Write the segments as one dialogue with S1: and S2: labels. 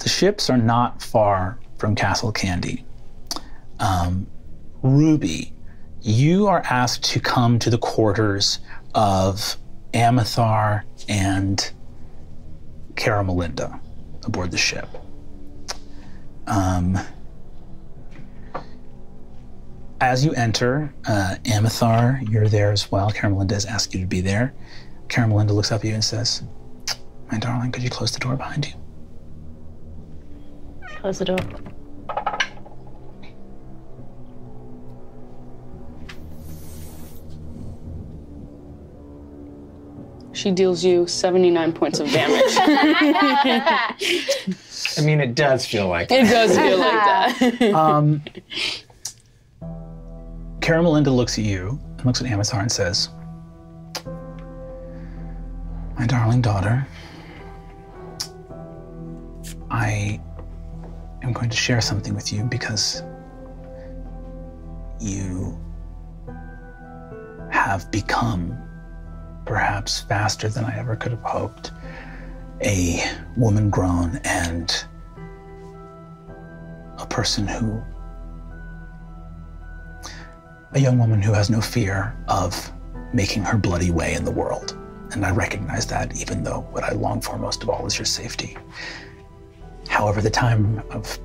S1: The ships are not far from Castle Candy. Ruby, you are asked to come to the quarters of Amithar and Cara Melinda aboard the ship. As you enter, Amithar, you're there as well. Cara Melinda has asked you to be there. Cara Melinda looks up at you and says, "My darling, could you close the door behind you?"
S2: Close the door.
S3: She deals you 79 points of damage.
S4: I mean, it does feel like
S3: It does feel like that.
S1: Cara Melinda looks at you and looks at Amithar and says, "My darling daughter, I am going to share something with you because you have become, perhaps faster than I ever could have hoped, a woman grown and a young woman who has no fear of making her bloody way in the world. And I recognize that, even though what I long for most of all is your safety. However, the time of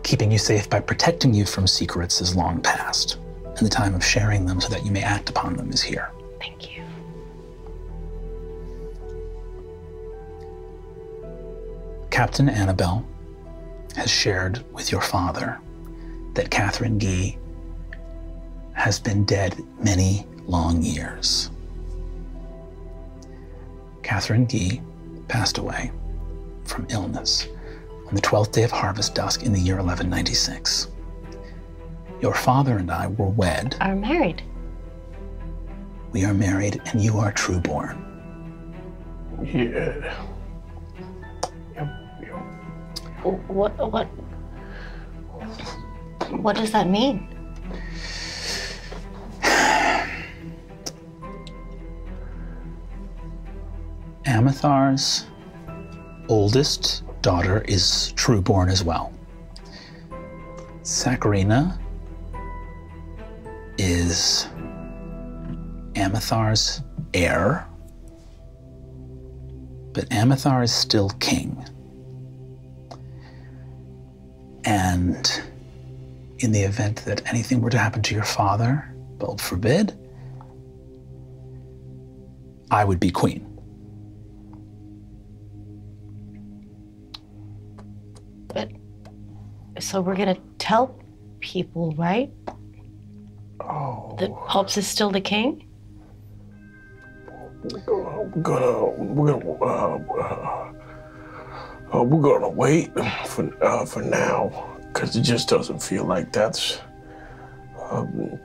S1: keeping you safe by protecting you from secrets is long past, and the time of sharing them so that you may act upon them is here."
S2: Thank you.
S1: Captain Annabelle has shared with your father that Catherine Guy has been dead many long years. Catherine Guy passed away from illness on the 12th day of harvest dusk in the year 1196. Your father and I were wed.
S2: Are married.
S1: We are married, and you are trueborn.
S5: Yeah.
S2: What does that mean?
S1: Amithar's oldest daughter is trueborn as well. Saccharina is Amithar's heir, but Amithar is still king. And in the event that anything were to happen to your father, God forbid, I would be queen.
S2: But, so we're gonna tell people, right?
S5: Oh.
S2: That Pops is still the king?
S5: We're gonna wait for now, because it just doesn't feel like that's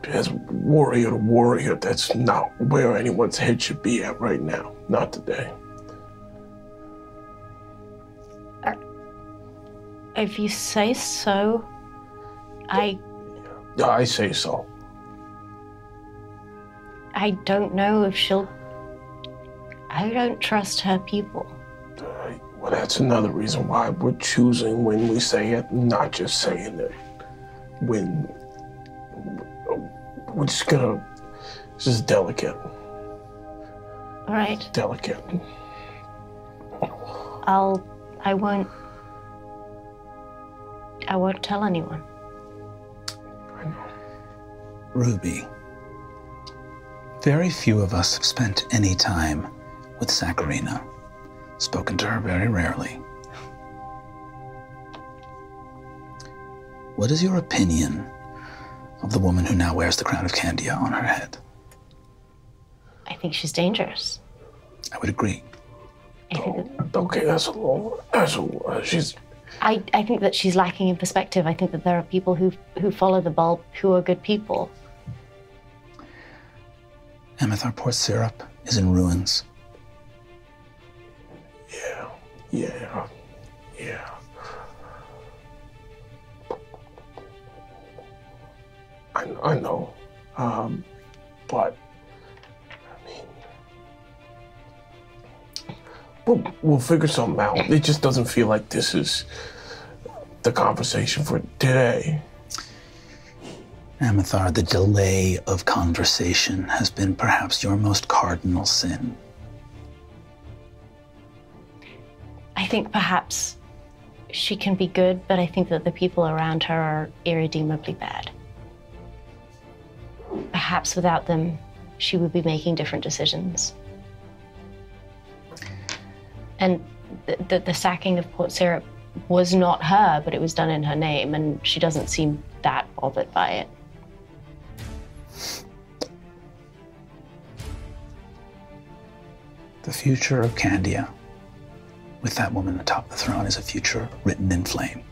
S5: as warrior to warrior. That's not where anyone's head should be at right now. Not today.
S2: If you say so, I
S5: say so.
S2: I don't know if she'll. I don't trust her people.
S5: Well, that's another reason why we're choosing when we say it, not just saying it. When we're just gonna, it's just delicate.
S2: All right.
S5: Delicate.
S2: I won't tell anyone.
S5: I know.
S1: Ruby, very few of us have spent any time with Saccharina. Spoken to her very rarely. What is your opinion of the woman who now wears the crown of Candia on her head?
S2: I think she's dangerous.
S1: I would agree.
S5: Okay, she's...
S2: I think that she's lacking in perspective. I think that there are people who follow the bulb who are good people.
S1: Amithar Port Syrup is in ruins.
S5: Yeah. I know. But, I mean, we'll figure something out. It just doesn't feel like this is the conversation for today.
S1: Amithar, the delay of conversation has been perhaps your most cardinal sin.
S2: I think perhaps she can be good, but I think that the people around her are irredeemably bad. Perhaps without them, she would be making different decisions. And the sacking of Port Syrup was not her, but it was done in her name, and she doesn't seem that bothered by it.
S1: The future of Candia, with that woman atop the throne, is a future written in flame.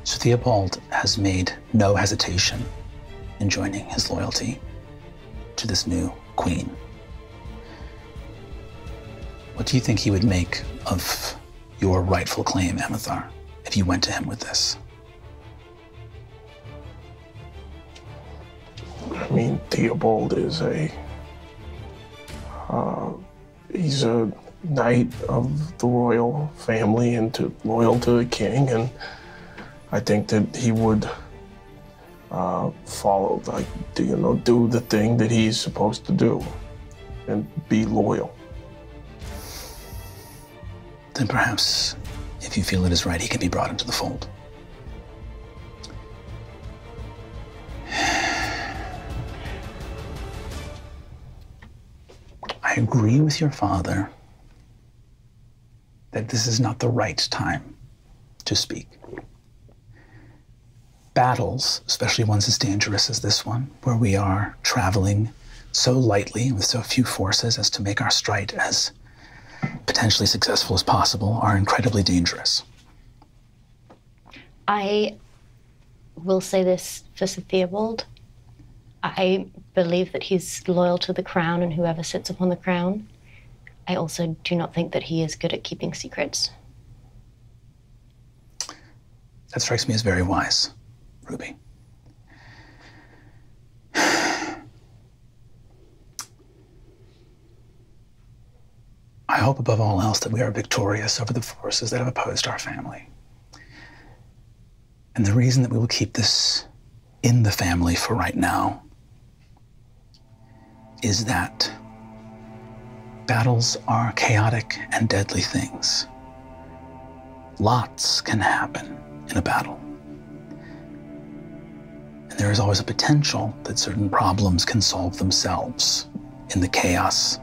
S1: Sir Theobald has made no hesitation in joining his loyalty to this new queen. What do you think he would make of your rightful claim, Amithar, if you went to him with this?
S5: I mean, Theobald is he's a knight of the royal family and loyal to the king, and I think that he would follow, do the thing that he's supposed to do and be loyal.
S1: Then perhaps, if you feel it is right, he can be brought into the fold. I agree with your father that this is not the right time to speak. Battles, especially ones as dangerous as this one, where we are traveling so lightly with so few forces as to make our stride as potentially successful as possible, are incredibly dangerous.
S2: I will say this for Sir Theobald. I believe that he's loyal to the crown and whoever sits upon the crown. I also do not think that he is good at keeping secrets.
S1: That strikes me as very wise, Ruby. I hope above all else that we are victorious over the forces that have opposed our family. And the reason that we will keep this in the family for right now is that battles are chaotic and deadly things. Lots can happen in a battle. And there is always a potential that certain problems can solve themselves in the chaos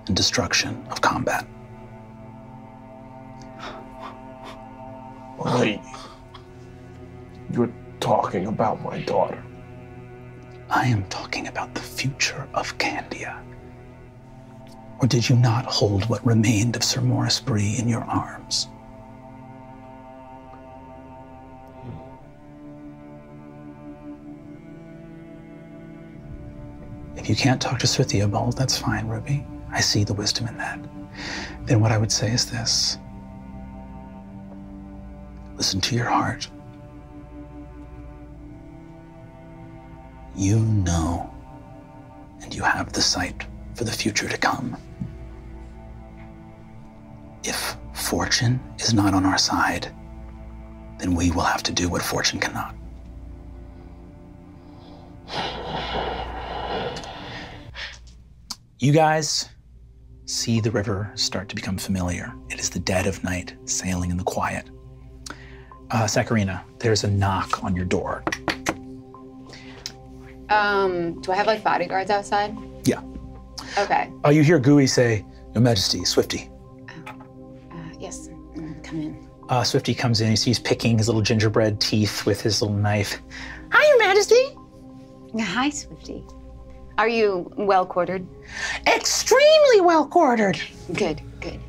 S1: and destruction of combat.
S5: Lady, you're talking about my daughter.
S1: I am talking about the future of Candia. Or did you not hold what remained of Sir Maurice Bree in your arms? If you can't talk to Sir Theobald, that's fine, Ruby. I see the wisdom in that. Then what I would say is this. Listen to your heart. You know, and you have the sight for the future to come. If fortune is not on our side, then we will have to do what fortune cannot. You guys see the river start to become familiar. It is the dead of night, sailing in the quiet. Sakarina, there's a knock on your door.
S6: Do I have like bodyguards outside?
S1: Yeah.
S6: Okay.
S1: You hear Gooey say, "Your Majesty, Swifty."
S6: Yes, come in.
S1: Swifty comes in, he's picking his little gingerbread teeth with his little knife. "Hi, Your Majesty."
S6: Hi, Swifty. Are you well quartered?
S7: Extremely well quartered.
S6: Good, good.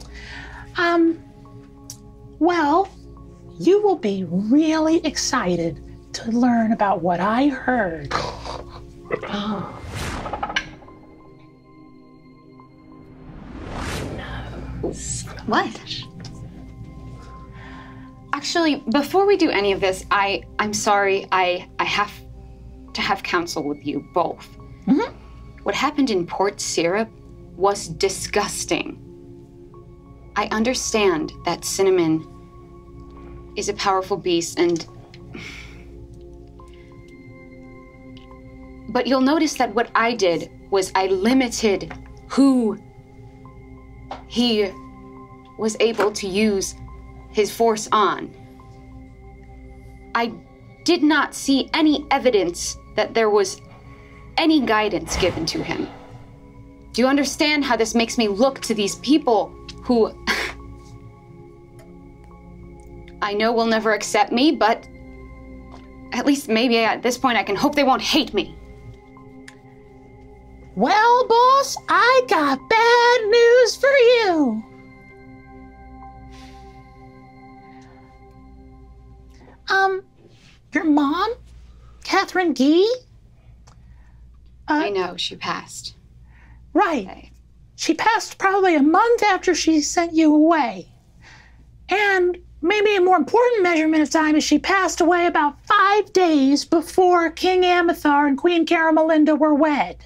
S7: Well, you will be really excited to learn about what I heard.
S6: What? Actually, before we do any of this, I'm sorry. I have to have counsel with you both.
S7: Mm-hmm.
S6: What happened in Port Syrup was disgusting. I understand that Cinnamon is a powerful beast, but you'll notice that what I did was I limited who he was able to use his force on. I did not see any evidence that there was any guidance given to him. Do you understand how this makes me look to these people who I know will never accept me, but at least maybe at this point I can hope they won't hate me.
S7: Well, boss, I got bad news for you. Your mom, Catherine Gee?
S6: I know, she passed.
S7: Right.
S6: Okay.
S7: She passed probably a month after she sent you away. And maybe a more important measurement of time is she passed away about 5 days before King Amethar and Queen Caramelinda were wed.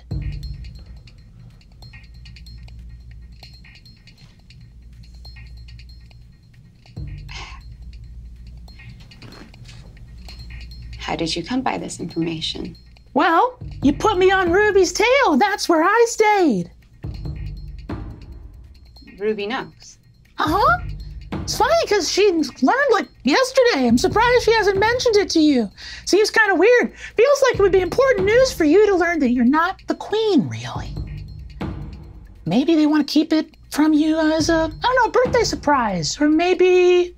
S6: How did you come by this information?
S7: Well, you put me on Ruby's tail. That's where I stayed.
S6: Ruby knows.
S7: Uh-huh. It's funny because she learned like yesterday. I'm surprised she hasn't mentioned it to you. Seems kind of weird. Feels like it would be important news for you to learn that you're not the queen, really. Maybe they want to keep it from you as a, I don't know, birthday surprise. Or maybe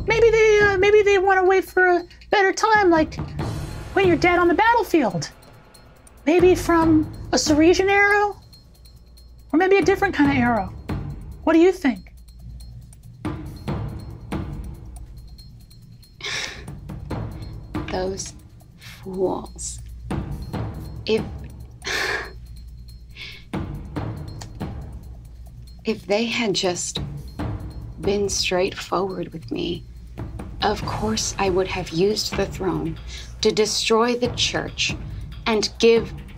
S7: they want to wait for a better time, like when you're dead on the battlefield. Maybe from a Ceresian arrow? Or maybe a different kind of arrow. What do you think?
S6: Those fools. If they had just been straightforward with me, of course I would have used the throne to destroy the church and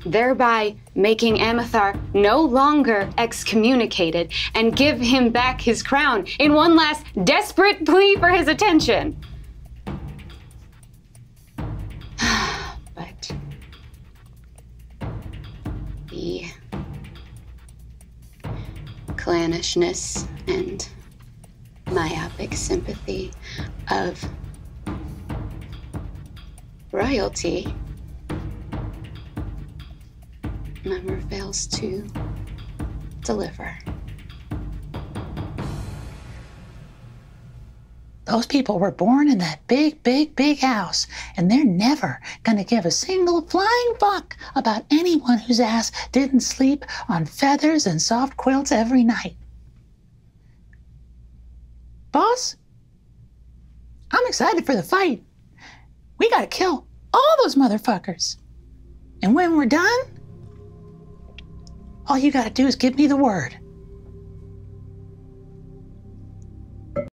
S6: thereby making Amethar no longer excommunicated and give him back his crown in one last desperate plea for his attention. But the clannishness and myopic sympathy of royalty never fails to deliver.
S7: Those people were born in that big, big, big house, and they're never gonna give a single flying fuck about anyone whose ass didn't sleep on feathers and soft quilts every night. Boss, I'm excited for the fight. We gotta kill all those motherfuckers. And when we're done, all you gotta do is give me the word.